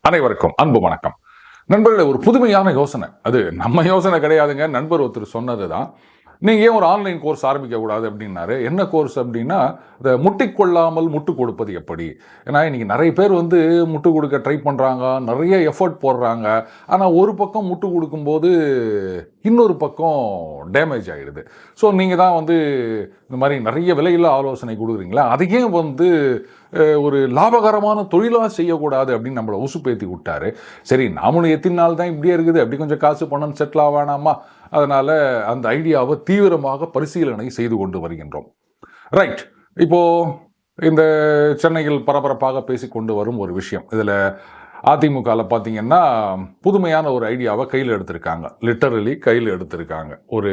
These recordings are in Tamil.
அனைவருக்கும் அன்பு வணக்கம். நண்பர்களே, ஒரு புதுமையான யோசனை. அது நம்ம யோசனை கிடையாதுங்க, நண்பர் ஒருத்தர் சொன்னது தான். நீங்கள் ஏன் ஒரு ஆன்லைன் கோர்ஸ் ஆரம்பிக்க கூடாது அப்படின்னாரு. என்ன கோர்ஸ் அப்படின்னா, இந்த முட்டிக்கொள்ளாமல் முட்டு கொடுப்பது எப்படி. ஏன்னா இன்னைக்கு நிறைய பேர் வந்து முட்டு கொடுக்க ட்ரை பண்ணுறாங்க, நிறைய எஃபர்ட் போடுறாங்க. ஆனால் ஒரு பக்கம் முட்டு கொடுக்கும்போது இன்னொரு பக்கம் டேமேஜ் ஆகிடுது. ஸோ நீங்கள் தான் வந்து இந்த மாதிரி நிறைய விலையில்லா ஆலோசனை கொடுக்குறீங்களா, அதையே வந்து ஒரு லாபகரமான தொழிலாக செய்யக்கூடாது அப்படின்னு நம்மளை உசுப்பேற்றி விட்டாரு. சரி, நாமளும் எத்தனை நாள் தான் இப்படியே இருக்குது, அப்படி கொஞ்சம் காசு பணம் செட்டில் ஆகானாமா, அதனால் அந்த ஐடியாவை தீவிரமாக பரிசீலனை செய்து கொண்டு வருகின்றோம். ரைட், இப்போது இந்த சென்னையில் பரபரப்பாக பேசிக்கொண்டு வரும் ஒரு விஷயம். இதில் அதிமுகவில் பார்த்தீங்கன்னா புதுமையான ஒரு ஐடியாவை கையில் எடுத்திருக்காங்க. லிட்டரலி கையில் எடுத்திருக்காங்க. ஒரு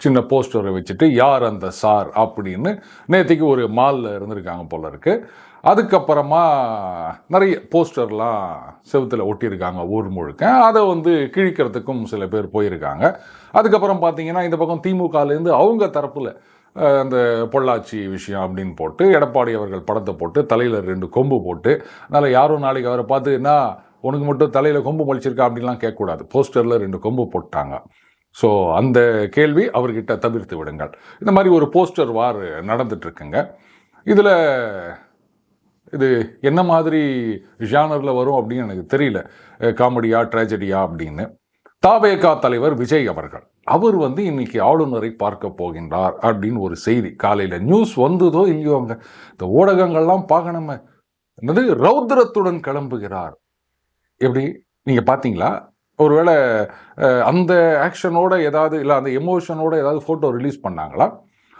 சின்ன போஸ்டரை வச்சுட்டு யார் அந்த சார் அப்படின்னு நேற்றுக்கு ஒரு மாலில் இருந்திருக்காங்க போல இருக்கு. அதுக்கப்புறமா நிறைய போஸ்டர்லாம் செவுத்தில் ஒட்டியிருக்காங்க ஊர் முழுக்க. அதை வந்து கிழிக்கிறதுக்கும் சில பேர் போயிருக்காங்க. அதுக்கப்புறம் பார்த்தீங்கன்னா இந்த பக்கம் திமுகலேருந்து அவங்க தரப்பில் அந்த பொள்ளாச்சி விஷயம் அப்படின்னு போட்டு எடப்பாடி அவர்கள் படத்தை போட்டு தலையில் 2 கொம்பு போட்டு, அதனால் யாரும் நாளைக்கு அவரை பார்த்து என்ன உனக்கு மட்டும் தலையில் கொம்பு மொழிச்சிருக்கா அப்படின்லாம் கேட்கக்கூடாது. போஸ்டரில் 2 கொம்பு போட்டாங்க. ஸோ அந்த கேள்வி அவர்கிட்ட தவிர்த்து விடுங்கள். இந்த மாதிரி ஒரு போஸ்டர் வார் நடந்துட்டுருக்குங்க. இதில் இது என்ன மாதிரி ஜானரில் வரும் அப்படின்னு எனக்கு தெரியல. காமெடியா ட்ராஜடியா அப்படின்னு. தாவேகா தலைவர் விஜய் அவர்கள் அவர் வந்து இன்னைக்கு ஆளுநரை பார்க்க போகின்றார் அப்படின்னு ஒரு செய்தி காலையில் நியூஸ் வந்ததோ இல்லையோங்க, இந்த ஊடகங்கள்லாம் பார்க்கணுமே. என்னது, ரௌத்ரத்துடன் கிளம்புகிறார். எப்படி நீங்கள் பார்த்தீங்களா? ஒருவேளை அந்த ஆக்ஷனோட ஏதாவது இல்லை அந்த எமோஷனோட ஏதாவது ஃபோட்டோ ரிலீஸ் பண்ணாங்களா?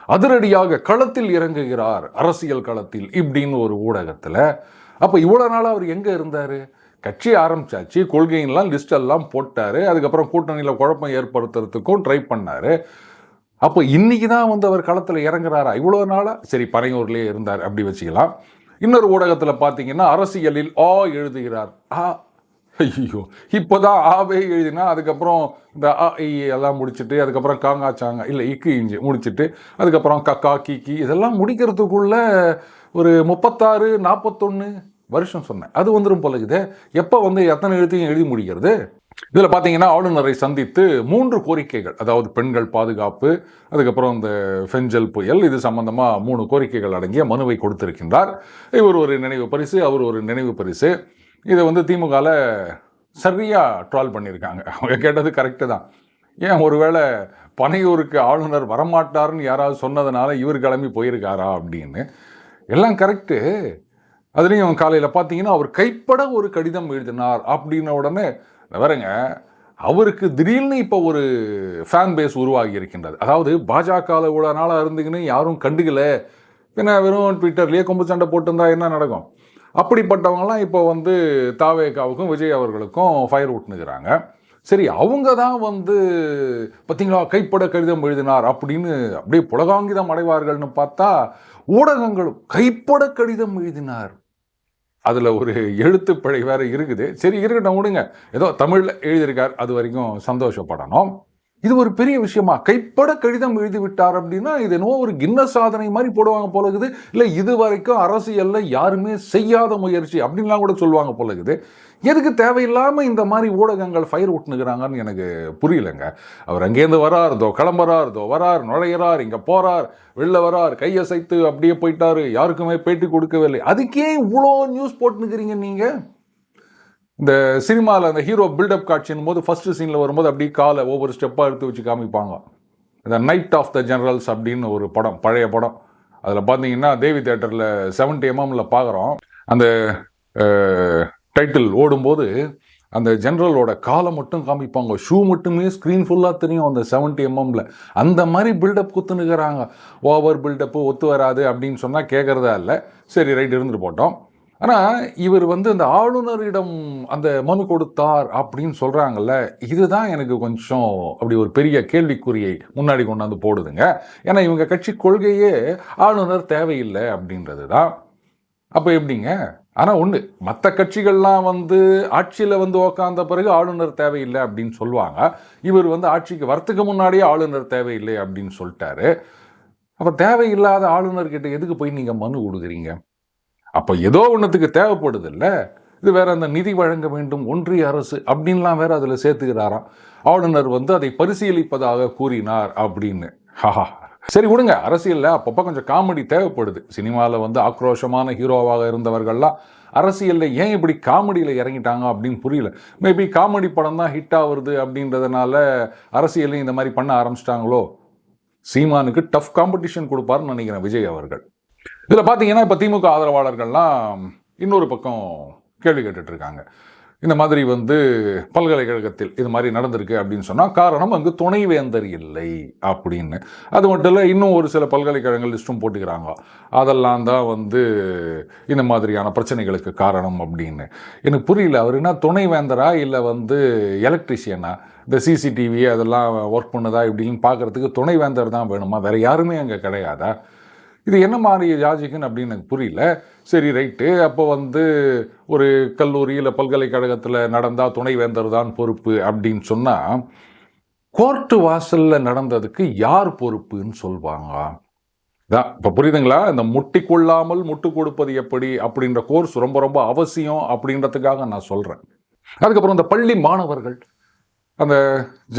அதிரடியாக களத்தில் இறங்குகிறார், அரசியல் களத்தில் இப்படின்னு ஒரு ஊடகத்தில். அப்போ இவ்வளோ நாளாக அவர் எங்கே இருந்தார்? கட்சி ஆரம்பிச்சாச்சு, கொள்கைலாம் லிஸ்டெல்லாம் போட்டார், அதுக்கப்புறம் கூட்டணியில் குழப்பம் ஏற்படுத்துறதுக்கும் ட்ரை பண்ணார். அப்போ இன்னைக்கு தான் வந்து அவர் களத்தில் இறங்குறாரா? இவ்வளோ நாளாக சரி பனையூர்லேயே இருந்தார் அப்படி வச்சுக்கலாம். இன்னொரு ஊடகத்தில் பார்த்தீங்கன்னா அரசியலில் எழுதுகிறார். ஐயோ, இப்போதான் ஆவே எழுதினா அதுக்கப்புறம் இந்த எல்லாம் முடிச்சுட்டு அதுக்கப்புறம் காங்காச்சாங்க இல்லை இக்கு இஞ்சி முடிச்சுட்டு அதுக்கப்புறம் கக்கா கீக்கி இதெல்லாம் முடிக்கிறதுக்குள்ள ஒரு 36-41 வருஷம் சொன்னேன். அது வந்துடும் போல இருக்குது. எப்போ வந்து எத்தனை எழுத்தையும் எழுதி முடிக்கிறது? இதில் பார்த்தீங்கன்னா ஆளுநரை சந்தித்து 3 கோரிக்கைகள், அதாவது பெண்கள் பாதுகாப்பு, அதுக்கப்புறம் இந்த ஃபெஞ்சல் புயல், இது சம்பந்தமாக 3 கோரிக்கைகள் அடங்கிய மனுவை கொடுத்திருக்கின்றார். இவர் ஒரு நினைவு பரிசு, அவர் ஒரு நினைவு பரிசு. இதை வந்து திமுகவில் சரியாக ட்ரால் பண்ணியிருக்காங்க. அவங்க கேட்டது கரெக்டு தான். ஏன் ஒருவேளை பனையூருக்கு ஆளுநர் வரமாட்டார்னு யாராவது சொன்னதுனால இவர் கிளம்பி போயிருக்காரா அப்படின்னு. எல்லாம் கரெக்டு. அதுலேயும் காலையில் பார்த்தீங்கன்னா அவர் கைப்பட ஒரு கடிதம் எழுதினார் அப்படின்ன உடனே வரங்க, அவருக்கு திடீர்னு இப்போ ஒரு ஃபேன் பேஸ் உருவாகி இருக்கின்றது. அதாவது பாஜகவில் இவ்வளோ நாளாக இருந்துக்குன்னு யாரும் கண்டுக்கல, பின்ன வெறும் ட்விட்டர்லேயே கொம்பு சண்டை போட்டுருந்தா என்ன நடக்கும்? அப்படிப்பட்டவங்களாம் இப்போ வந்து தாவேகாவுக்கும் விஜய் அவர்களுக்கும் ஃபயர் விட்டுனுக்கிறாங்க. சரி, அவங்க தான் வந்து பார்த்தீங்களா கைப்பட கடிதம் எழுதினார் அப்படின்னு அப்படியே புலகாங்கிதம் அடைவார்கள்னு பார்த்தா ஊடகங்களும் கைப்பட கடிதம் எழுதினார், அதில் ஒரு எழுத்துப்பிழை வேற இருக்குது. சரி இருக்கட்டும், விடுங்க, ஏதோ தமிழில் எழுதியிருக்கார், அது வரைக்கும் சந்தோஷப்படணும். இது ஒரு பெரிய விஷயமா? கைப்பட கடிதம் எழுதிவிட்டார் அப்படின்னா இது என்னவோ ஒரு கின்னஸ் சாதனை மாதிரி போடுவாங்க போல இருக்குது. இல்லை இது வரைக்கும் அரசியலில் யாருமே செய்யாத முயற்சி அப்படின்லாம் கூட சொல்லுவாங்க போல இருக்குது. எதுக்கு தேவையில்லாமல் இந்த மாதிரி ஊடகங்கள் ஃபயர் விட்டுனுக்கிறாங்கன்னு எனக்கு புரியலைங்க. அவர் அங்கேருந்து வரார், தோ கிளம்புறார், தோ வரார், நுழையிறார், இங்கே போகிறார், வெளில வரார், கையசைத்து அப்படியே போயிட்டாரு, யாருக்குமே பேட்டி கொடுக்கவில்லை. அதுக்கே இவ்வளோ நியூஸ் போட்டுனுக்கிறீங்க நீங்கள்? இந்த சினிமாவில் அந்த ஹீரோ பில்டப் காட்சின் போது ஃபர்ஸ்ட் சீனில் வரும்போது அப்படியே காலை ஒவ்வொரு ஸ்டெப்பாக எடுத்து வச்சு காமிப்பாங்க. இந்த நைட் ஆஃப் த ஜெனரல்ஸ் அப்படின்னு ஒரு படம், பழைய படம். அதில் பார்த்தீங்கன்னா தேவி தேட்டரில் 70mm பார்க்குறோம். அந்த டைட்டில் ஓடும்போது அந்த ஜெனரலோட காலை மட்டும் காமிப்பாங்க, ஷூ மட்டுமே ஸ்க்ரீன் ஃபுல்லாக தெரியும் அந்த 70mm. அந்த மாதிரி பில்டப் குத்துனுக்கிறாங்க. ஓவர் பில்டப்பு ஒத்து வராது அப்படின்னு சொன்னால் கேட்குறதா இல்லை. சரி ரைட், இருந்துட்டு போட்டோம். ஆனால் இவர் வந்து அந்த ஆளுநரிடம் அந்த மனு கொடுத்தார் அப்படின்னு சொல்கிறாங்கல்ல, இதுதான் எனக்கு கொஞ்சம் அப்படி ஒரு பெரிய கேள்விக்குறியை முன்னாடி கொண்டாந்து போடுதுங்க. ஏன்னா இவங்க கட்சி கொள்கையே ஆளுநர் தேவையில்லை அப்படின்றது தான். அப்போ எப்படிங்க? ஆனால் ஒன்று, மற்ற கட்சிகள்லாம் வந்து ஆட்சியில் வந்து உக்காந்த பிறகு ஆளுநர் தேவையில்லை அப்படின்னு சொல்லுவாங்க. இவர் வந்து ஆட்சிக்கு வரத்துக்கு முன்னாடியே ஆளுநர் தேவையில்லை அப்படின்னு சொல்லிட்டாரு. அப்போ தேவையில்லாத ஆளுநர்கிட்ட எதுக்கு போய் நீங்கள் மனு கொடுக்குறீங்க? அப்போ ஏதோ ஒன்றுத்துக்கு தேவைப்படுது இல்லை. இது வேற அந்த நிதி வழங்க வேண்டும் ஒன்றிய அரசு அப்படின்லாம் வேற அதில் சேர்த்துக்கிறாராம். ஆளுநர் வந்து அதை பரிசீலிப்பதாக கூறினார் அப்படின்னு. ஹஹா, சரி விடுங்க. அரசியலில் அப்பப்போ கொஞ்சம் காமெடி தேவைப்படுது. சினிமாவில் வந்து ஆக்ரோஷமான ஹீரோவாக இருந்தவர்கள்லாம் அரசியலில் ஏன் இப்படி காமெடியில் இறங்கிட்டாங்க அப்படின்னு புரியல. மேபி காமெடி படம் தான் ஹிட் ஆகுறது அப்படின்றதுனால அரசியலையும் இந்த மாதிரி பண்ண ஆரம்பிச்சிட்டாங்களோ. சீமானுக்கு டஃப் காம்படிஷன் கொடுப்பாருன்னு நினைக்கிறேன் விஜய் அவர்கள். இதில் பார்த்தீங்கன்னா இப்போ திமுக ஆதரவாளர்கள்லாம் இன்னொரு பக்கம் கேள்வி கேட்டுட்டு இருக்காங்க. இந்த மாதிரி வந்து பல்கலைக்கழகத்தில் இது மாதிரி நடந்திருக்கு அப்படின்னு சொன்னால் காரணம் அங்கு துணைவேந்தர் இல்லை அப்படின்னு. அது மட்டும் இல்லை, இன்னும் ஒரு சில பல்கலைக்கழகங்கள் லிஸ்ட்டும் போட்டுக்கிறாங்க. அதெல்லாம் தான் வந்து இந்த மாதிரியான பிரச்சனைகளுக்கு காரணம் அப்படின்னு. எனக்கு புரியல, அவர் என்ன துணைவேந்தரா இல்லை வந்து எலக்ட்ரிஷியனா? இந்த சிசிடிவி அதெல்லாம் ஒர்க் பண்ணுதா இப்படின்னு பார்க்குறதுக்கு துணைவேந்தர் தான் வேணுமா? வேறு யாருமே அங்கே கிடையாதா? இது என்ன மாதிரி லாஜிக்குன்னு அப்படின்னு எனக்கு புரியல. சரி ரைட்டு, அப்போ வந்து ஒரு கல்லூரி இல்லை பல்கலைக்கழகத்தில் நடந்தால் துணைவேந்தர் தான் பொறுப்பு அப்படின்னு சொன்னால் கோர்ட்டு வாசலில் நடந்ததுக்கு யார் பொறுப்புன்னு சொல்வாங்க? தான் இப்போ புரியுதுங்களா? இந்த முட்டி கொள்ளாமல் முட்டு கொடுப்பது எப்படி அப்படின்ற கோர்ஸ் ரொம்ப ரொம்ப அவசியம் அப்படின்றதுக்காக நான் சொல்கிறேன். அதுக்கப்புறம் இந்த பள்ளி மாணவர்கள் அந்த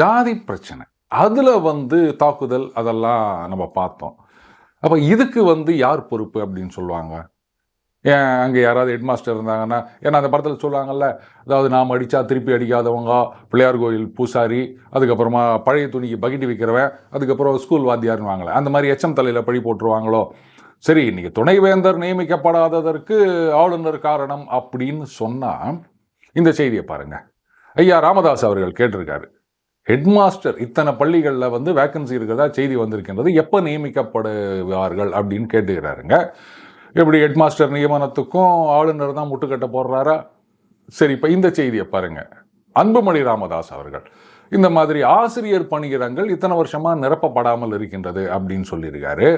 ஜாதி பிரச்சனை அதில் வந்து தாக்குதல் அதெல்லாம் நம்ம பார்த்தோம். அப்போ இதுக்கு வந்து யார் பொறுப்பு அப்படின்னு சொல்லுவாங்க? ஏன் அங்கே யாராவது ஹெட் மாஸ்டர் இருந்தாங்கன்னா, ஏன்னா அந்த படத்தில் சொல்லுவாங்கல்ல, அதாவது நாம் அடித்தா திருப்பி அடிக்காதவங்க, பிள்ளையார் கோயில் பூசாரி, அதுக்கப்புறமா பழைய துணிக்கு பகிட்டி வைக்கிறவன், அதுக்கப்புறம் ஸ்கூல் வாத்தியார்னு வாங்கலை, அந்த மாதிரி எச்சம் தலையில் பழி போட்டுருவாங்களோ. சரி, இன்றைக்கி துணைவேந்தர் நியமிக்கப்படாததற்கு ஆளுநர் காரணம் அப்படின்னு சொன்னால் இந்த செய்தியை பாருங்கள். ஐயா ராமதாஸ் அவர்கள் கேட்டிருக்காரு, ஹெட்மாஸ்டர் இத்தனை பள்ளிகளில் வந்து வேக்கன்சி இருக்கிறதா செய்தி வந்திருக்கின்றது, எப்போ நியமிக்கப்படுவார்கள் அப்படின்னு கேட்டுக்கிறாருங்க. எப்படி ஹெட்மாஸ்டர் நியமனத்துக்கும் ஆளுநர் தான் முட்டுக்கட்ட போடுறாரா? சரி, இப்போ இந்த செய்தியை பாருங்க. அன்புமணி ராமதாஸ் அவர்கள் இந்த மாதிரி ஆசிரியர் பணியிடங்கள் இத்தனை வருஷமாக நிரப்பப்படாமல் இருக்கின்றது அப்படின்னு சொல்லியிருக்காரு.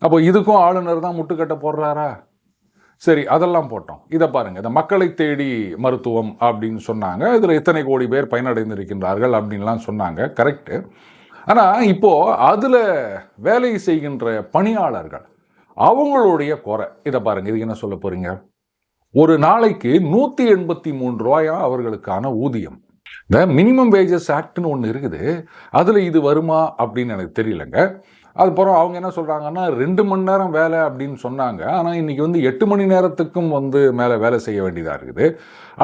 அப்போ இதுக்கும் ஆளுநர் தான் முட்டுக்கட்ட போடுறாரா? சரி, அதெல்லாம் போட்டோம். இதை பாருங்க, இந்த மக்களை தேடி மருத்துவம் அப்படின்னு சொன்னாங்க. இதில் எத்தனை கோடி பேர் பயனடைந்திருக்கின்றார்கள் அப்படின்லாம் சொன்னாங்க. கரெக்டு. ஆனால் இப்போ அதில் வேலை செய்கின்ற பணியாளர்கள் அவங்களுடைய குறை இதை பாருங்க. இதுக்கு என்ன சொல்ல போறீங்க? ஒரு நாளைக்கு 183 ரூபாயா அவர்களுக்கான ஊதியம். இந்த மினிமம் வேஜஸ் ஆக்ட்னு ஒன்று இருக்குது. அதில் இது வருமா அப்படின்னு எனக்கு தெரியலங்க. அதுக்கப்புறம் அவங்க என்ன சொல்கிறாங்கன்னா 2 மணி நேரம் வேலை அப்படின்னு சொன்னாங்க. ஆனால் இன்றைக்கி வந்து 8 மணி நேரத்துக்கும் வந்து மேலே வேலை செய்ய வேண்டியதாக இருக்குது.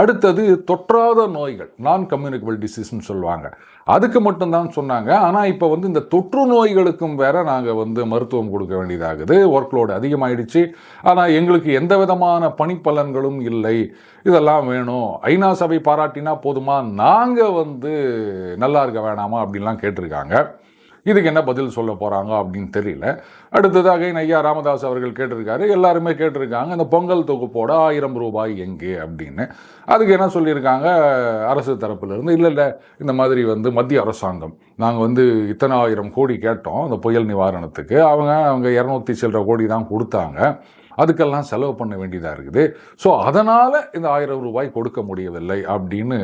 அடுத்தது தொற்றாத நோய்கள், நான் கம்யூனிகபிள் டிசீஸ்ன்னு சொல்லுவாங்க, அதுக்கு மட்டும்தான் சொன்னாங்க. ஆனால் இப்போ வந்து இந்த தொற்று நோய்களுக்கும் வேற நாங்கள் வந்து மருத்துவம் கொடுக்க வேண்டியதாகுது. ஒர்க்லோடு அதிகமாகிடுச்சு. ஆனால் எங்களுக்கு எந்த விதமான பணிப்பலன்களும் இல்லை. இதெல்லாம் வேணும். ஐநா சபை பாராட்டினா போதுமா? நாங்கள் வந்து நல்லா இருக்க வேணாமா அப்படின்லாம் கேட்டிருக்காங்க. இதுக்கு என்ன பதில் சொல்ல போகிறாங்க அப்படின்னு தெரியல. அடுத்ததாக ஐயா ராமதாஸ் அவர்கள் கேட்டிருக்காரு, எல்லாருமே கேட்டிருக்காங்க, இந்த பொங்கல் தொகுப்போட 1000 ரூபாய் எங்கே அப்படின்னு. அதுக்கு என்ன சொல்லியிருக்காங்க அரசு தரப்புலேருந்து, இல்லை இந்த மாதிரி வந்து மத்திய அரசாங்கம் நாங்கள் வந்து இத்தனை 1000 கோடி கேட்டோம் அந்த புயல் நிவாரணத்துக்கு, அவங்க 200 சில்லற கோடி தான் கொடுத்தாங்க, அதுக்கெல்லாம் செலவு பண்ண வேண்டியதாக இருக்குது. ஸோ அதனால் இந்த 1000 ரூபாய் கொடுக்க முடியவில்லை அப்படின்னு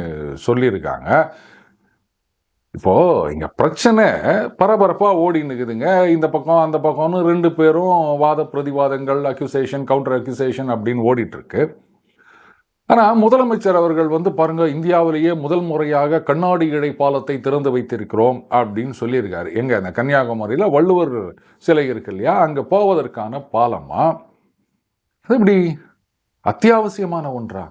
சொல்லியிருக்காங்க. இப்போது இங்கே பிரச்சனை பரபரப்பாக ஓடினுக்குதுங்க. இந்த பக்கம் அந்த பக்கம்னு 2 பேரும் வாத பிரதிவாதங்கள், அக்யூசேஷன், கவுண்டர் அக்யூசேஷன் அப்படின்னு ஓடிட்டுருக்கு. ஆனால் முதலமைச்சர் அவர்கள் வந்து பாருங்க, இந்தியாவிலேயே முதல் முறையாக கண்ணாடி இழை பாலத்தை திறந்து வைத்திருக்கிறோம் அப்படின்னு சொல்லியிருக்காரு. எங்கே? அந்த கன்னியாகுமரியில் வள்ளுவர் சிலை இருக்கு இல்லையா, அங்கே போவதற்கான பாலமா? அது இப்படி அத்தியாவசியமான ஒன்றா?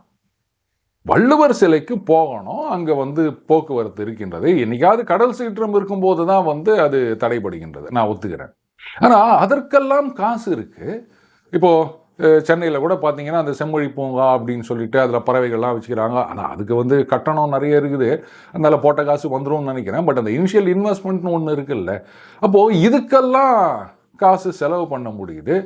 வள்ளுவர் சிலைக்கு போகணும், அங்கே வந்து போக்குவரத்து இருக்கின்றது. என்னைக்காவது கடல் சீற்றம் இருக்கும்போது தான் வந்து அது தடைபடுகின்றது, நான் ஒத்துக்கிறேன். ஆனால் அதற்கெல்லாம் காசு இருக்குது. இப்போது சென்னையில் கூட பார்த்தீங்கன்னா அந்த செம்மொழி பூங்கா அப்படின்னு சொல்லிட்டு அதில் பறவைகள்லாம் வச்சுக்கிறாங்க. ஆனால் அதுக்கு வந்து கட்டணம் நிறைய இருக்குது, அதனால் போட்ட காசு வந்துடும் நினைக்கிறேன். பட் அந்த இனிஷியல் இன்வெஸ்ட்மெண்ட்னு ஒன்று இருக்குல்ல, அப்போது இதுக்கெல்லாம் காசு செலவு பண்ண முடியுது.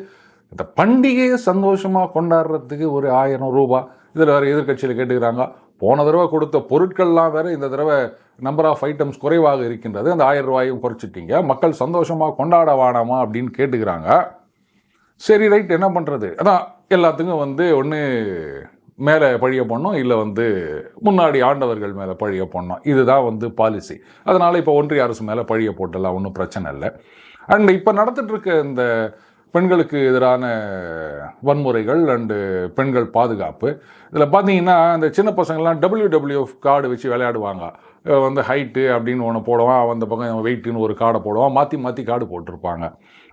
இந்த பண்டிகையை சந்தோஷமாக கொண்டாடுறதுக்கு ஒரு 1000 ரூபாய். இதில் வேறு எதிர்கட்சியில் கேட்டுக்கிறாங்க, போன தடவை கொடுத்த பொருட்கள்லாம் வேறு இந்த தடவை நம்பர் ஆஃப் ஐட்டம்ஸ் குறைவாக இருக்கின்றது, அந்த 1000 ரூபாயும் குறைச்சிட்டிங்க, மக்கள் சந்தோஷமாக கொண்டாட வேணாமா அப்படின்னு கேட்டுக்கிறாங்க. சரி ரைட், என்ன பண்ணுறது? அதான் எல்லாத்துக்கும் வந்து ஒன்று மேலே பழிய போடணும், இல்லை வந்து முன்னாடி ஆண்டவர்கள் மேலே பழிய போடணும். இதுதான் வந்து பாலிசி. அதனால் இப்போ ஒன்றிய அரசு மேலே பழிய போட்டலாம், ஒன்றும் பிரச்சனை இல்லை. அண்ட் இப்போ நடந்துகிட்ருக்க இந்த பெண்களுக்கு எதிரான வன்முறைகள் அண்டு பெண்கள் பாதுகாப்பு. இதில் பார்த்தீங்கன்னா இந்த சின்ன பசங்கள்லாம் WWF கார்டு வச்சு விளையாடுவாங்க. வந்து ஹைட்டு அப்படின்னு ஒன்று போடுவான், அந்த பக்கம் வெயிட்டுன்னு ஒரு கார்டை போடுவான், மாற்றி மாற்றி கார்டு போட்டிருப்பாங்க.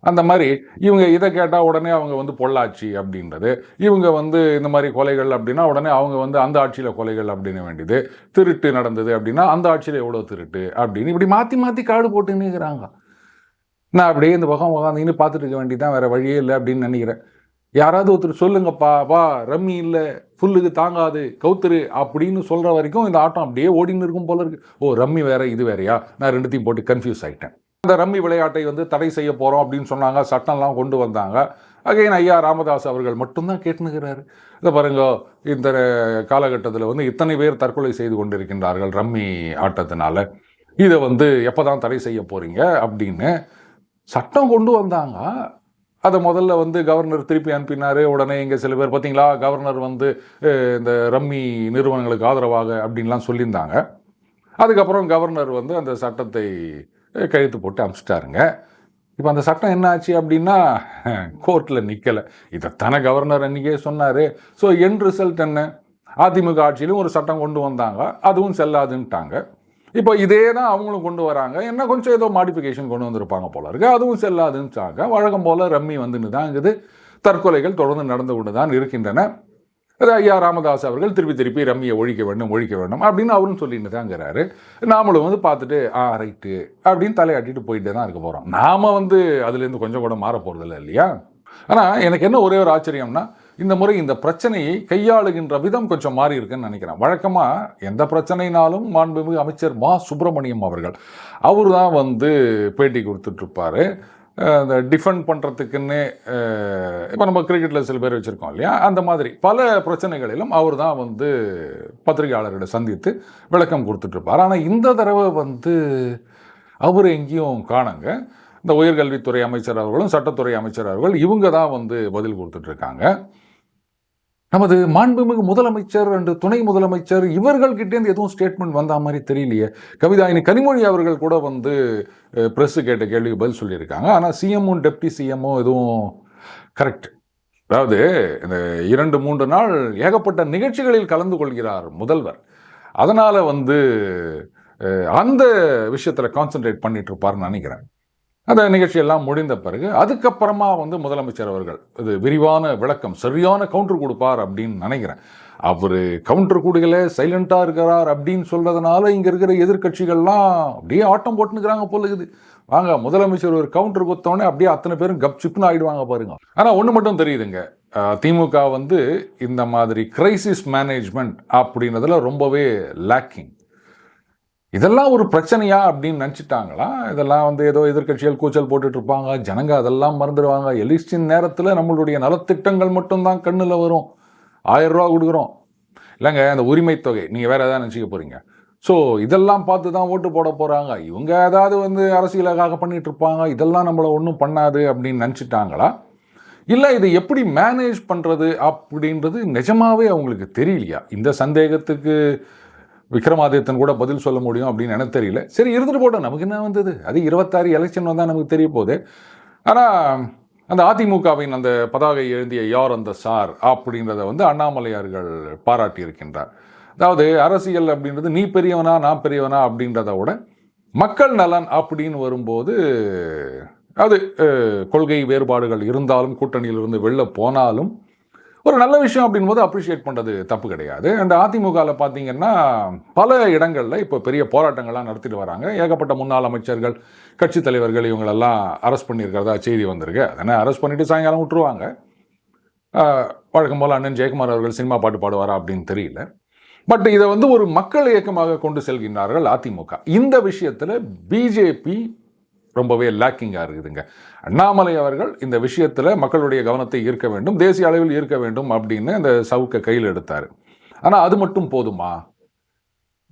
அந்த மாதிரி இவங்க இதை கேட்டால் உடனே அவங்க வந்து பொள்ளாச்சி அப்படின்றது, இவங்க வந்து இந்த மாதிரி கொலைகள் அப்படின்னா உடனே அவங்க வந்து அந்த ஆட்சியில் கொலைகள் அப்படின்னு வேண்டியது, திருட்டு நடந்தது அப்படின்னா அந்த ஆட்சியில் எவ்வளோ திருட்டு அப்படின்னு இப்படி மாற்றி மாற்றி கார்டு போட்டுன்னு இருக்கிறாங்க. நான் அப்படியே இந்த பக்கம் உட்காந்துன்னு பார்த்துட்டு இருக்க வேண்டியதான், வேறு வழியே இல்லை அப்படின்னு நினைக்கிறேன். யாராவது ஒருத்தர் சொல்லுங்கப்பா ரம்மி இல்லை, ஃபுல்லுக்கு தாங்காது, கவுத்துரு அப்படின்னு சொல்கிற வரைக்கும் இந்த ஆட்டம் அப்படியே ஓடின்னு இருக்கும் போல இருக்கு. ஓ, ரம்மி வேற இது வேறையா, நான் ரெண்டுத்தையும் போட்டு கன்ஃபியூஸ் ஆகிட்டேன். அந்த ரம்மி விளையாட்டை வந்து தடை செய்ய போகிறோம் அப்படின்னு சொன்னாங்க, சட்டம்லாம் கொண்டு வந்தாங்க. அகைன் ஐயா ராமதாஸ் அவர்கள் மட்டும்தான் கேட்டுனுக்கிறாரு. இதை பாருங்க, இந்த காலகட்டத்தில் வந்து இத்தனை பேர் தற்கொலை செய்து கொண்டிருக்கின்றார்கள் ரம்மி ஆட்டத்தினால, இதை வந்து எப்போ தான் தடை செய்ய போகிறீங்க அப்படின்னு சட்டம் கொண்டு வந்தாங்க. அதை முதல்ல வந்து கவர்னர் திருப்பி அனுப்பினார். உடனே இங்கே சில பேர் பார்த்தீங்களா, கவர்னர் வந்து இந்த ரம்மி நிறுவனங்களுக்கு ஆதரவாக அப்படின்லாம் சொல்லியிருந்தாங்க. அதுக்கப்புறம் கவர்னர் வந்து அந்த சட்டத்தை கழுத்து போட்டு அனுப்பிச்சிட்டாருங்க. இப்போ அந்த சட்டம் என்ன ஆச்சு அப்படின்னா கோர்ட்டில் நிற்கலை. இதைத்தானே கவர்னர் அன்றைக்கே சொன்னார். ஸோ என் ரிசல்ட் என்ன, அதிமுக ஆட்சியிலும் ஒரு சட்டம் கொண்டு வந்தாங்க, அதுவும் செல்லாதுன்ட்டாங்க. இப்போ இதே தான் அவங்களும் கொண்டு வராங்க, என்ன கொஞ்சம் ஏதோ மாடிஃபிகேஷன் கொண்டு வந்திருப்பாங்க போல இருக்கு, அதுவும் செல்லாதுன்னுச்சாங்க. வழக்கம் போல் ரம்மி வந்துன்னு தான் இருக்குது. தற்கொலைகள் தொடர்ந்து நடந்து கொண்டு தான் இருக்கின்றன. ஐயா ராமதாஸ் அவர்கள் திருப்பி ரம்மியை ஒழிக்க வேண்டும் அப்படின்னு அவரும் சொல்லிட்டு தாங்கிறாரு. நாமளும் வந்து பார்த்துட்டு ரைட்டு அப்படின்னு தலையாட்டிட்டு போயிட்டே தான் இருக்க போகிறோம். நாம் வந்து அதுலேருந்து கொஞ்சம் கூட மாற போகிறதில்ல இல்லையா. ஆனால் எனக்கு என்ன ஒரே ஒரு ஆச்சரியம்னா, இந்த முறை இந்த பிரச்சனையை கையாளுகின்ற விதம் கொஞ்சம் மாறி இருக்குன்னு நினைக்கிறேன். வழக்கமாக எந்த பிரச்சனைனாலும் மாண்புமிகு அமைச்சர் மா சுப்பிரமணியம் அவர்கள் அவர் தான் வந்து பேட்டி கொடுத்துட்ருப்பார். இந்த டிஃபெண்ட் பண்ணுறதுக்குன்னு இப்போ நம்ம கிரிக்கெட்டில் சில பேர் வச்சுருக்கோம் இல்லையா, அந்த மாதிரி பல பிரச்சனைகளிலும் அவர் தான் வந்து பத்திரிகையாளர்களை சந்தித்து விளக்கம் கொடுத்துட்ருப்பார். ஆனால் இந்த தடவை வந்து அவர் எங்கேயும் காணுங்க. இந்த உயர்கல்வித்துறை அமைச்சர் அவர்களும் சட்டத்துறை அமைச்சர் அவர்கள் இவங்க தான் வந்து பதில் கொடுத்துட்ருக்காங்க. நமது மாண்புமிகு முதலமைச்சர் அண்டு துணை முதலமைச்சர் இவர்கள்கிட்டேருந்து எதுவும் ஸ்டேட்மெண்ட் வந்த மாதிரி தெரியலையே. கவிதாயினி கனிமொழி அவர்கள் கூட வந்து ப்ரெஸ்ஸு கேட்ட கேள்விக்கு பதில் சொல்லியிருக்காங்க. ஆனால் சிஎம்மும் டெப்டி சிஎம்மும் எதுவும் கரெக்ட். அதாவது இந்த 2-3 நாள் ஏகப்பட்ட நிகழ்ச்சிகளில் கலந்து கொள்கிறார் முதல்வர். அதனால் வந்து அந்த விஷயத்தில் கான்சன்ட்ரேட் பண்ணிட்டு இருப்பார்னு நினைக்கிறேன். அந்த நிகழ்ச்சியெல்லாம் முடிந்த பிறகு அதுக்கப்புறமா வந்து முதலமைச்சர் அவர்கள் இது விரிவான விளக்கம், சரியான கவுண்டர் கொடுப்பார் அப்படின்னு நினைக்கிறேன். அவர் கவுண்டர் கொடுக்கல, சைலண்டாக இருக்கிறார் அப்படின்னு சொல்கிறதுனால இங்கே இருக்கிற எதிர்கட்சிகள்லாம் அப்படியே ஆட்டம் போட்டுனுக்கிறாங்க போல இருக்குது. வாங்க, முதலமைச்சர் ஒரு கவுண்டர் கொடுத்தோடனே அப்படியே அத்தனை பேரும் கப் சிப்னு ஆகிடுவாங்க பாருங்க. ஆனால் ஒன்று மட்டும் தெரியுதுங்க, திமுக வந்து இந்த மாதிரி கிரைசிஸ் மேனேஜ்மெண்ட் அப்படின்றதுல ரொம்பவே லேக்கிங். இதெல்லாம் ஒரு பிரச்சனையா அப்படின்னு நினச்சிட்டாங்களா? இதெல்லாம் வந்து ஏதோ எதிர்கட்சிகள் கூச்சல் போட்டுட்டு இருப்பாங்க, ஜனங்க அதெல்லாம் மறந்துடுவாங்க. எலெக்ஷன் நேரத்தில் நம்மளுடைய நலத்திட்டங்கள் மட்டும்தான் கண்ணில் வரும். 1000 ரூபா கொடுக்குறோம் இல்லைங்க, அந்த உரிமை தொகை நீங்கள் வேறு எதாவது நினச்சிக்க போகிறீங்க. ஸோ இதெல்லாம் பார்த்து தான் ஓட்டு போட போகிறாங்க. இவங்க ஏதாவது வந்து அரசியலுக்காக பண்ணிகிட்டு இருப்பாங்க, இதெல்லாம் நம்மளை ஒன்றும் பண்ணாது அப்படின்னு நினச்சிட்டாங்களா? இல்லை இது எப்படி மேனேஜ் பண்ணுறது அப்படின்றது நிஜமாகவே அவங்களுக்கு தெரியலையா? இந்த சந்தேகத்துக்கு விக்ரமாதித்தன் கூட பதில் சொல்ல முடியும் அப்படின்னு எனக்கு தெரியல. சரி, இருந்துட்டு போட்டோம், நமக்கு என்ன வந்தது, அது 26 எலெக்ஷன் வந்தால் நமக்கு தெரிய போகுது. ஆனால் அந்த அதிமுகவின் அந்த பதாகை எழுதிய யார் அந்த சார் அப்படின்றத வந்து அண்ணாமலையார்கள் பாராட்டி இருக்கின்றார். அதாவது அரசியல் அப்படின்றது நீ பெரியவனா நான் பெரியவனா அப்படின்றத விட மக்கள் நலன் அப்படின்னு வரும்போது அது கொள்கை வேறுபாடுகள் இருந்தாலும் கூட்டணியிலிருந்து வெளில போனாலும் ஒரு நல்ல விஷயம் அப்படின் போது அப்ரிஷியேட் பண்ணுறது தப்பு கிடையாது. அண்ட் அதிமுகவில் பார்த்தீங்கன்னா பல இடங்களில் இப்போ பெரிய போராட்டங்கள்லாம் நடத்திட்டு வராங்க. ஏகப்பட்ட முன்னாள் அமைச்சர்கள், கட்சி தலைவர்கள் இவங்களெல்லாம் அரெஸ்ட் பண்ணியிருக்கிறதா செய்தி வந்திருக்கு. அதனால் அரெஸ்ட் பண்ணிவிட்டு சாயங்காலம் விட்டுருவாங்க. வழக்கம் போல் அண்ணன் ஜெயக்குமார் அவர்கள் சினிமா பாட்டு பாடுவாரா அப்படின்னு தெரியல. பட் இதை வந்து ஒரு மக்கள் இயக்கமாக கொண்டு செல்கின்றார்கள் அதிமுக. இந்த விஷயத்தில் பிஜேபி ரொம்பவே லேக்கிங்காக இருக்குதுங்க. அண்ணாமலை அவர்கள் இந்த விஷயத்தில் மக்களுடைய கவனத்தை ஈர்க்க வேண்டும், தேசிய அளவில் ஈர்க்க வேண்டும் அப்படின்னு அந்த சவுக்கை கையில் எடுத்தார். ஆனால் அது மட்டும் போதுமா?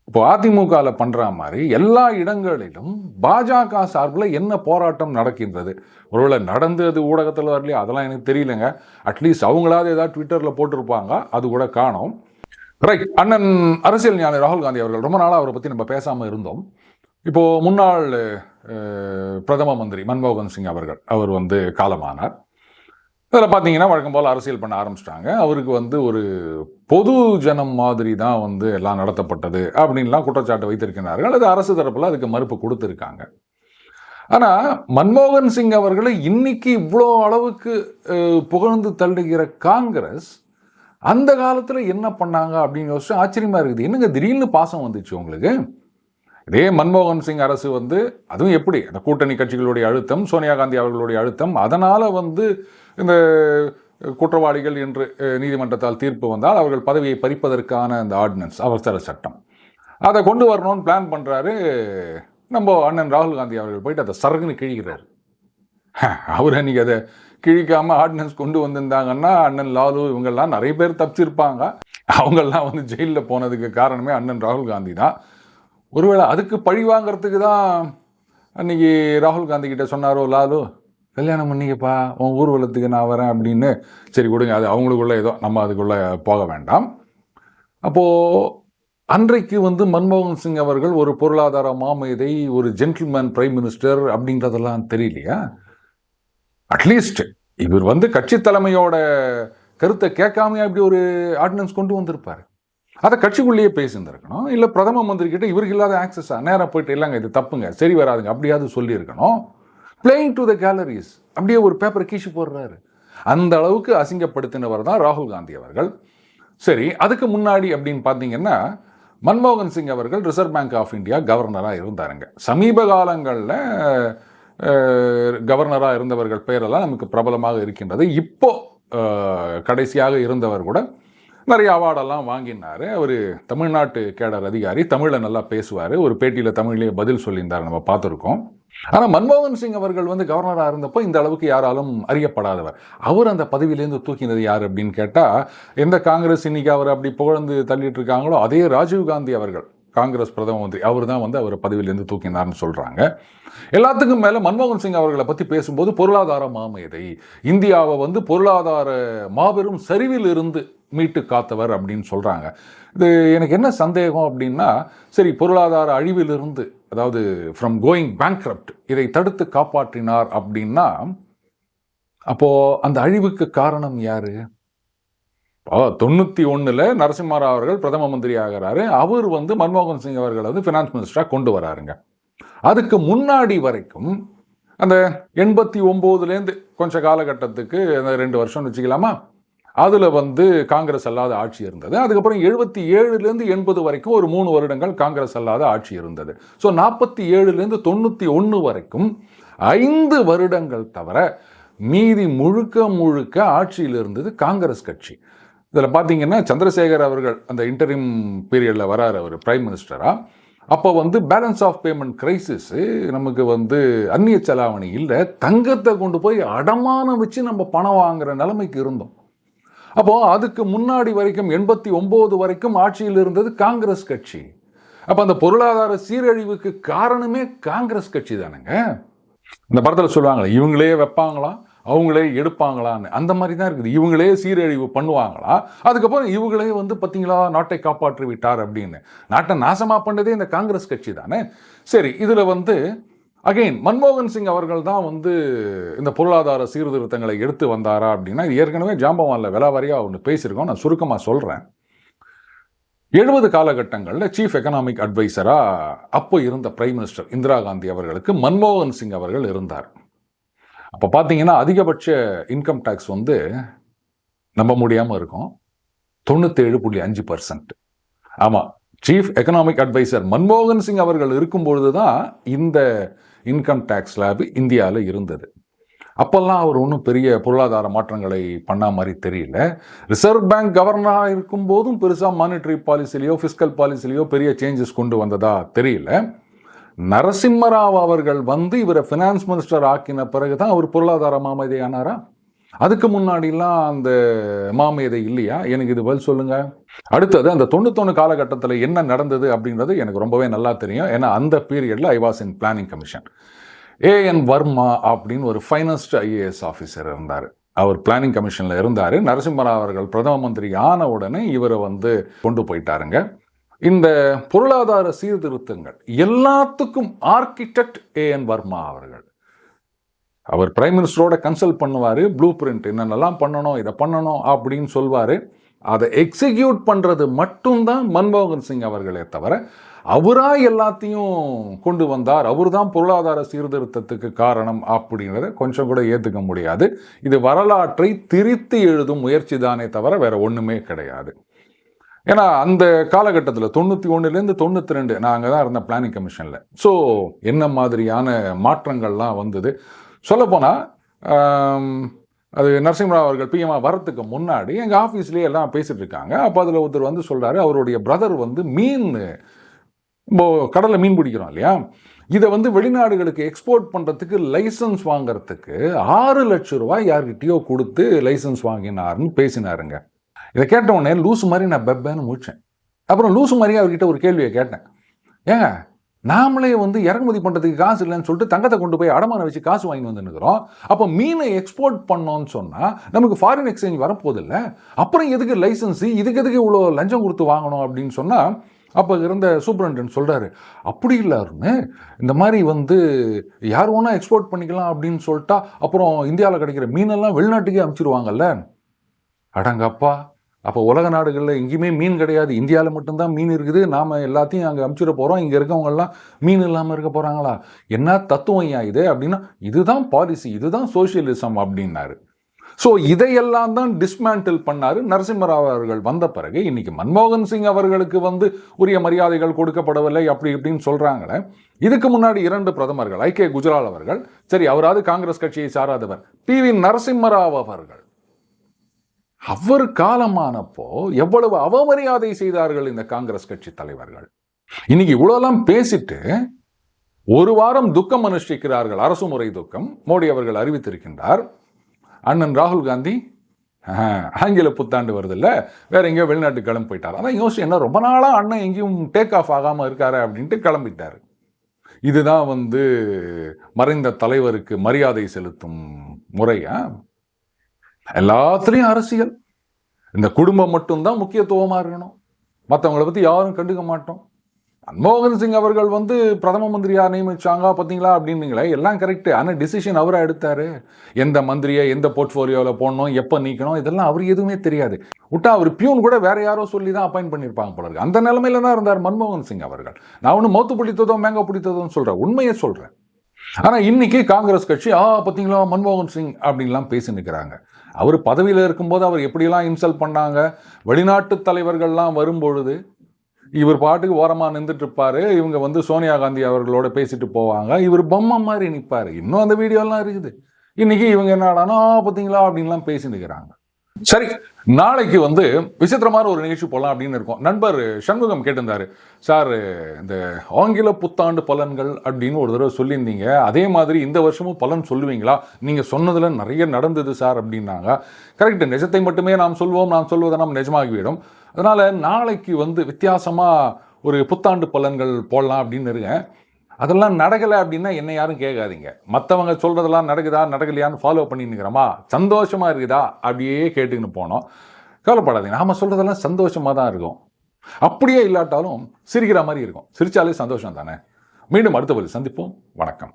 இப்போ அதிமுகவில் பண்ணுற மாதிரி எல்லா இடங்களிலும் பாஜக சார்பில் என்ன போராட்டம் நடக்கின்றது? ஒருவேளை நடந்து அது ஊடகத்தில் வரலையா, அதெல்லாம் எனக்கு தெரியலங்க. அட்லீஸ்ட் அவங்களாவது ஏதாவது ட்விட்டரில் போட்டிருப்பாங்க, அது கூட காணோம். ரைட். அண்ணன் அரசியல் ஞானி ராகுல் காந்தி அவர்கள், ரொம்ப நாளாக அவரை பற்றி நம்ம பேசாமல் இருந்தோம். இப்போது முன்னாள் பிரதம மந்திரி மன்மோகன் சிங் அவர் வந்து காலமானார். அதில் பார்த்தீங்கன்னா வழக்கம் போல் அரசியல் பண்ண ஆரம்பிச்சிட்டாங்க. அவருக்கு வந்து ஒரு பொது ஜனம் மாதிரி தான் வந்து எல்லாம் நடத்தப்பட்டது அப்படின்லாம் குற்றச்சாட்டு வைத்திருக்கிறார்கள். அது அரசு தரப்பில் அதுக்கு மறுப்பு கொடுத்துருக்காங்க. ஆனால் மன்மோகன் சிங் அவர்களை இன்னைக்கு இவ்வளோ அளவுக்கு புகழ்ந்து தள்ளுகிற காங்கிரஸ் அந்த காலத்தில் என்ன பண்ணாங்க அப்படின்னு யோசிச்சு ஆச்சரியமா இருக்குது. என்னங்க திடீர்னு பாசம் வந்துச்சு உங்களுக்கு? இதே மன்மோகன் சிங் அரசு வந்து அதுவும் எப்படி அந்த கூட்டணி கட்சிகளுடைய அழுத்தம், சோனியா காந்தி அவர்களுடைய அழுத்தம், அதனால வந்து இந்த குற்றவாளிகள் என்று நீதிமன்றத்தால் தீர்ப்பு வந்தால் அவர்கள் பதவியை பறிப்பதற்கான அந்த ஆர்டினன்ஸ், அவசர சட்டம், அதை கொண்டு வரணும்னு பிளான் பண்ணுறாரு நம்ம அண்ணன் ராகுல் காந்தி அவர்கள். போயிட்டு அதை சரகுன்னு கிழிக்கிறார். அவர் அன்னைக்கு அதை கிழிக்காமல் ஆர்டினன்ஸ் கொண்டு வந்திருந்தாங்கன்னா அண்ணன் லாலு இவங்கெல்லாம் நிறைய பேர் தப்பிச்சிருப்பாங்க. அவங்கெல்லாம் வந்து ஜெயிலில் போனதுக்கு காரணமே அண்ணன் ராகுல் காந்தி தான். ஒருவேளை அதுக்கு பழி வாங்கிறதுக்கு தான் அன்னைக்கு ராகுல் காந்தி கிட்ட சொன்னாரோ லாலு, கல்யாணம் பண்ணிக்கப்பா, உன் ஊர்வலத்துக்கு நான் வரேன் அப்படின்னு. சரி கொடுங்க, அது அவங்களுக்குள்ள ஏதோ, நம்ம அதுக்குள்ளே போக வேண்டாம். அப்போது அன்றைக்கு வந்து மன்மோகன் சிங் அவர்கள் ஒரு பொருளாதார மாமேதை, ஒரு ஜென்டில்மேன் பிரைம் மினிஸ்டர் அப்படின்றதெல்லாம் தெரியலையா? அட்லீஸ்ட் இவர் வந்து கட்சி தலைமையோட கருத்தை கேட்காமையா இப்படி ஒரு ஆர்டினன்ஸ் கொண்டு வந்திருப்பார். அதை கட்சிக்குள்ளேயே பேசியிருந்திருக்கணும். இல்லை பிரதம மந்திரி கிட்ட இவருக்கு இல்லாத ஆக்சஸா நேராக போயிட்டு இல்லைங்க இது தப்புங்க, சரி வராதுங்க அப்படியாவது சொல்லியிருக்கணும். பிளேயிங் டு த கேலரிஸ் அப்படியே ஒரு பேப்பரை கீழ்ச்சி போடுறாரு. அந்த அளவுக்கு அசிங்கப்படுத்தினவர் தான் ராகுல் காந்தி அவர்கள். சரி, அதுக்கு முன்னாடி அப்படின்னு பார்த்தீங்கன்னா மன்மோகன் சிங் அவர்கள் ரிசர்வ் பேங்க் ஆஃப் இந்தியா கவர்னராக இருந்தாருங்க. சமீப காலங்களில் கவர்னராக இருந்தவர்கள் பெயரெல்லாம் நமக்கு பிரபலமாக இருக்கின்றது. இப்போ கடைசியாக இருந்தவர் கூட நிறைய அவார்டெல்லாம் வாங்கினார். அவர் தமிழ்நாட்டு கேடர் அதிகாரி, தமிழில் நல்லா பேசுவார். ஒரு பேட்டியில் தமிழ்லேயே பதில் சொல்லியிருந்தார், நம்ம பார்த்துருக்கோம். ஆனால் மன்மோகன் சிங் அவர்கள் வந்து கவர்னராக இருந்தப்போ இந்த அளவுக்கு யாராலும் அறியப்படாதவர். அவர் அந்த பதவியிலேருந்து தூக்கினது யார் அப்படின்னு கேட்டால், எந்த காங்கிரஸ் இன்னைக்கு அவர் அப்படி புகழ்ந்து தள்ளிட்டு இருக்காங்களோ அதே ராஜீவ் காந்தி அவர்கள், காங்கிரஸ் பிரதம மந்திரி, அவர் தான் வந்து அவர் பதவியிலேருந்து தூக்கினார்னு சொல்கிறாங்க. எல்லாத்துக்கும் மேலே மன்மோகன் சிங் அவர்களை பற்றி பேசும்போது பொருளாதார மாமேதை, இந்தியாவை வந்து பொருளாதார மாபெரும் சரிவில் இருந்து மீட்டு காத்தவர் அப்படின்னு சொல்கிறாங்க. இது எனக்கு என்ன சந்தேகம் அப்படின்னா, சரி பொருளாதார அழிவிலிருந்து, அதாவது ஃப்ரம் கோயிங் பேங்க்ரப்ட், இதை தடுத்து காப்பாற்றினார் அப்படின்னா அப்போது அந்த அழிவுக்கு காரணம் யார்? 91 நரசிம்மராவ் அவர்கள் பிரதம மந்திரி ஆகிறாரு. அவர் வந்து மன்மோகன் சிங் அவர்கள் வந்து ஃபினான்ஸ் மினிஸ்டராக கொண்டு வராருங்க. அதுக்கு முன்னாடி வரைக்கும் அந்த 89லேருந்து கொஞ்சம் காலகட்டத்துக்கு அந்த 2 வருஷம் வச்சுக்கலாமா, அதில் வந்து காங்கிரஸ் அல்லாத ஆட்சி இருந்தது. அதுக்கப்புறம் 77லேருந்து 80 வரைக்கும் ஒரு 3 வருடங்கள் காங்கிரஸ் அல்லாத ஆட்சி இருந்தது. ஸோ 47லேருந்து 91 வரைக்கும் 5 வருடங்கள் தவிர மீதி முழுக்க ஆட்சியில் இருந்தது காங்கிரஸ் கட்சி. இதில் பார்த்தீங்கன்னா சந்திரசேகர் அவர்கள் அந்த இன்டரிம் பீரியடில் வராரு, அவர் பிரைம் மினிஸ்டராக. அப்போ வந்து பேலன்ஸ் ஆஃப் பேமெண்ட் கிரைசிஸ், நமக்கு வந்து அந்நிய செலாவணி இல்லை, தங்கத்தை கொண்டு போய் அடமானம் வச்சு நம்ம பணம் வாங்குற நிலைமைக்கு இருந்தோம். அப்போது அதுக்கு முன்னாடி வரைக்கும் 89 வரைக்கும் ஆட்சியில் இருந்தது காங்கிரஸ் கட்சி. அப்போ அந்த பொருளாதார சீரழிவுக்கு காரணமே காங்கிரஸ் கட்சி தானுங்க. இந்த படத்தில் சொல்லுவாங்களே, இவங்களே வைப்பாங்களாம் அவங்களே எடுப்பாங்களான்னு, அந்த மாதிரி தான் இருக்குது. இவங்களே சீரழிவு பண்ணுவாங்களா, அதுக்கப்புறம் இவங்களே வந்து பார்த்தீங்களா நாட்டை காப்பாற்றி விட்டார் அப்படின்னு. நாட்டை நாசமாக பண்ணதே இந்த காங்கிரஸ் கட்சி தானே. சரி, இதில் வந்து அகெயின் மன்மோகன் சிங் அவர்கள் தான் வந்து இந்த பொருளாதார சீர்திருத்தங்களை எடுத்து வந்தாரா அப்படின்னா, இது ஏற்கனவே ஜாம்பவானில் விலாவாரியாக ஒன்று பேசியிருக்கோம், நான் சுருக்கமாக சொல்கிறேன். 70 காலகட்டங்களில் சீஃப் எக்கனாமிக் அட்வைசராக அப்போ இருந்த பிரைம் மினிஸ்டர் இந்திரா காந்தி அவர்களுக்கு மன்மோகன் சிங் அவர்கள் இருந்தார். அப்போ பார்த்தீங்கன்னா அதிகபட்ச இன்கம் டேக்ஸ் வந்து நம்ப முடியாமல் இருக்கும், 97.5%. ஆமாம், சீஃப் எக்கனாமிக் அட்வைசர் மன்மோகன் சிங் அவர்கள் இருக்கும்பொழுது தான் இந்த இன்கம் டேக்ஸ் ஸ்லாப் இந்தியாவில் இருந்தது. அப்போல்லாம் அவர் ஒன்றும் பெரிய பொருளாதார மாற்றங்களை பண்ண மாதிரி தெரியல. ரிசர்வ் பேங்க் கவர்னராக இருக்கும்போதும் பெருசாக மானிட்டரி பாலிசிலையோ ஃபிஸ்கல் பாலிசிலையோ பெரிய சேஞ்சஸ் கொண்டு வந்ததா தெரியல. நரசிம்மராவ் அவர்கள் வந்து இவரை ஃபினான்ஸ் மினிஸ்டர் ஆக்கின பிறகு தான் அவர் பொருளாதார மாமேதை ஆனாரா? அதுக்கு முன்னாடிலாம் அந்த மாமேதை இல்லையா? எனக்கு இது பதில் சொல்லுங்க. அடுத்தது அந்த 91 காலகட்டத்தில் என்ன நடந்தது அப்படின்றது எனக்கு ரொம்பவே நல்லா தெரியும். ஏன்னா அந்த பீரியடில் I was in planning commission. AN Varma அப்படின்னு ஒரு ஃபைனஸ்ட் ஐஏஎஸ் ஆஃபீஸர் இருந்தார். அவர் பிளானிங் கமிஷனில் இருந்தார். நரசிம்மராவ் அவர்கள் பிரதம மந்திரி ஆன உடனே இவரை வந்து கொண்டு போயிட்டாருங்க. இந்த பொருளாதார சீர்திருத்தங்கள் எல்லாத்துக்கும் ஆர்கிடெக்ட் ஏஎன் வர்மா அவர்கள். அவர் பிரைம் மினிஸ்டரோட கன்சல்ட் பண்ணுவார், ப்ளூ பிரிண்ட் என்னென்னலாம் பண்ணணும், இதை பண்ணணும் அப்படின்னு சொல்வார். அதை எக்ஸிக்யூட் பண்ணுறது மட்டும்தான் மன்மோகன் சிங் அவர்களே தவிர, அவராக எல்லாத்தையும் கொண்டு வந்தார், அவர் தான் பொருளாதார சீர்திருத்தத்துக்கு காரணம் அப்படிங்கிறத கொஞ்சம் கூட ஏற்றுக்க முடியாது. இது வரலாற்றை திரித்து எழுதும் முயற்சி தானே தவிர வேற ஒன்றுமே கிடையாது. ஏன்னா அந்த காலகட்டத்தில் 91லேருந்து 92 நான் அங்கே தான் இருந்தேன் பிளானிங் கமிஷனில். ஸோ என்ன மாதிரியான மாற்றங்கள்லாம் வந்தது சொல்லப்போனால், அது நரசிம்மராவ் அவர்கள் பிஎம்ஆ வரத்துக்கு முன்னாடி எங்கள் ஆஃபீஸ்லேயே எல்லாம் பேசிகிட்டு இருக்காங்க. அப்போ அதில் ஒருத்தர் வந்து சொல்கிறாரு, அவருடைய பிரதர் வந்து கடலில் மீன் பிடிக்கிறோம் இல்லையா, இதை வந்து வெளிநாடுகளுக்கு எக்ஸ்போர்ட் பண்ணுறதுக்கு லைசன்ஸ் வாங்கிறதுக்கு 6 லட்சம் ரூபாய் யார்கிட்டயோ கொடுத்து லைசன்ஸ் வாங்கினார்னு பேசினாருங்க. இதை கேட்ட உடனே லூசு மாதிரி நான் பெப்பேன்னு முடிச்சேன். அப்புறம் லூசு மாதிரி அவர்கிட்ட ஒரு கேள்வியை கேட்டேன், ஏங்க நாமளே வந்து இறக்குமதி பண்ணுறதுக்கு காசு இல்லைன்னு சொல்லிட்டு தங்கத்தை கொண்டு போய் அடமானம் வச்சு காசு வாங்கி வந்துருக்கிறோம், அப்போ மீனை எக்ஸ்போர்ட் பண்ணோன்னு சொன்னால் நமக்கு ஃபாரின் எக்ஸ்சேஞ்ச் வரப்போகுது இல்லை, அப்புறம் எதுக்கு லைசன்ஸு, இதுக்கு எதுக்கு இவ்வளோ லஞ்சம் கொடுத்து வாங்கணும் அப்படின்னு சொன்னால், அப்போ இருந்த சூப்பரண்டன்ட் சொல்கிறாரு, அப்படி இல்லாருன்னு இந்த மாதிரி வந்து யார் வேணால் எக்ஸ்போர்ட் பண்ணிக்கலாம் அப்படின்னு சொல்லிட்டா அப்புறம் இந்தியாவில் கிடைக்கிற மீனெல்லாம் வெளிநாட்டுக்கே அனுப்பிச்சிருவாங்கல்ல. அடங்கப்பா, அப்போ உலக நாடுகளில் எங்கேயுமே மீன் கிடையாது, இந்தியாவில் மட்டும்தான் மீன் இருக்குது, நாம் எல்லாத்தையும் அங்கே அனுப்பிச்சிட போகிறோம், இங்கே இருக்கவங்கெல்லாம் மீன் இல்லாமல் இருக்க போகிறாங்களா, என்ன தத்துவம் இது அப்படின்னா, இதுதான் பாலிசி, இதுதான் சோசியலிசம் அப்படின்னாரு. ஸோ இதையெல்லாம் தான் டிஸ்மேண்டில் பண்ணார் நரசிம்மராவ் அவர்கள் வந்த பிறகு. இன்னைக்கு மன்மோகன் சிங் அவர்களுக்கு வந்து உரிய மரியாதைகள் கொடுக்கப்படவில்லை அப்படி இப்படின்னு சொல்கிறாங்களே. இதுக்கு முன்னாடி 2 பிரதமர்கள், ஐ கே குஜரால் அவர்கள், சரி அவராது காங்கிரஸ் கட்சியை சாராதவர், பி.வி. நரசிம்மராவ் அவர்கள், அவர் காலமானப்போ எவ்வளவு அவமரியாதை செய்தார்கள் இந்த காங்கிரஸ் கட்சி தலைவர்கள். இன்னைக்கு இவ்வளோலாம் பேசிட்டு ஒரு வாரம் துக்கம் அனுஷ்டிக்கிறார்கள், அரசு முறை துக்கம் மோடி அவர்கள் அறிவித்திருக்கின்றார். அண்ணன் ராகுல் காந்தி ஆங்கில புத்தாண்டு வருது இல்லை, வேற எங்கேயோ வெளிநாட்டு கிளம்பி போயிட்டார். அதான் யோசிச்சு, என்ன ரொம்ப நாளாக அண்ணன் எங்கேயும் டேக் ஆஃப் ஆகாமல் இருக்காரு அப்படின்ட்டு கிளம்பிட்டார். இதுதான் வந்து மறைந்த தலைவருக்கு மரியாதை செலுத்தும் முறையா? எல்லாத்துலேயும் அரசியல், இந்த குடும்பம் மட்டும்தான் முக்கியத்துவமாக இருக்கணும், மற்றவங்களை பற்றி யாரும் கண்டுக்க மாட்டோம். மன்மோகன் சிங் அவர்கள் வந்து பிரதம மந்திரியா நியமிச்சாங்க பார்த்தீங்களா அப்படின்னீங்களே, எல்லாம் கரெக்டு. ஆனால் டிசிஷன் அவராக எடுத்தார். எந்த மந்திரியை எந்த போர்ட்ஃபோலியோவில் போடணும், எப்போ நீக்கணும், இதெல்லாம் அவருக்கு எதுவுமே தெரியாது. விட்டா அவர் பியூன் கூட வேற யாரோ சொல்லி தான் அப்பாயிண்ட் பண்ணியிருப்பாங்க போல இருக்கு. அந்த நிலைமையில தான் இருந்தார் மன்மோகன் சிங் அவர்கள். நான் ஒன்று மௌத்து பிடித்ததோ மேங்க பிடித்ததோன்னு சொல்கிறேன், உண்மையை சொல்கிறேன். ஆனால் இன்னைக்கு காங்கிரஸ் கட்சி பார்த்தீங்களா மன்மோகன் சிங் அப்படின்லாம் பேசி நிற்கிறாங்க. அவர் பதவியில் இருக்கும்போது அவர் எப்படிலாம் இன்சல்ட் பண்ணாங்க, வெளிநாட்டு தலைவர்கள்லாம் வரும்பொழுது இவர் பாட்டுக்கு ஓரமாக நின்றுட்டு இருப்பாரு, இவங்க வந்து சோனியா காந்தி அவர்களோட பேசிட்டு போவாங்க, இவர் பொம்மை மாதிரி நிற்பார். இன்னும் அந்த வீடியோலாம் இருக்குது. இன்னைக்கு இவங்க என்னடானா பார்த்தீங்களா அப்படின்லாம் பேசி நிற்கிறாங்க. சரி, நாளைக்கு வந்து விசித்திரமான ஒரு நிகழ்ச்சி போடலாம் அப்படின்னு இருக்கோம். நண்பர் சண்முகம் கேட்டிருந்தாரு, சார் இந்த ஆங்கில புத்தாண்டு பலன்கள் அப்படின்னு ஒரு தடவை சொல்லியிருந்தீங்க, அதே மாதிரி இந்த வருஷமும் பலன் சொல்லுவீங்களா? நீங்கள் சொன்னதில் நிறைய நடந்தது சார் அப்படின்னாங்க. கரெக்டு, நிஜத்தை மட்டுமே நாம் சொல்வோம், நாம் சொல்வதை நாம் நிஜமாகிவிடும். அதனால் நாளைக்கு வந்து வித்தியாசமாக ஒரு புத்தாண்டு பலன்கள் போடலாம் அப்படின்னு இருக்கேன். அதெல்லாம் நடக்கலை அப்படின்னா என்னை யாரும் கேட்காதீங்க. மற்றவங்க சொல்கிறதெல்லாம் நடக்குதா நடக்கலையான்னு ஃபாலோ பண்ணின்னுக்கிறோமா, சந்தோஷமாக இருக்குதா அப்படியே கேட்டுக்கின்னு போனோம். கவலைப்படாதீங்க, நாம் சொல்கிறதெல்லாம் சந்தோஷமாக தான் இருக்கும். அப்படியே இல்லாட்டாலும் சிரிக்கிற மாதிரி இருக்கும். சிரித்தாலே சந்தோஷம் தானே. மீண்டும் அடுத்த பதில் சந்திப்போம். வணக்கம்.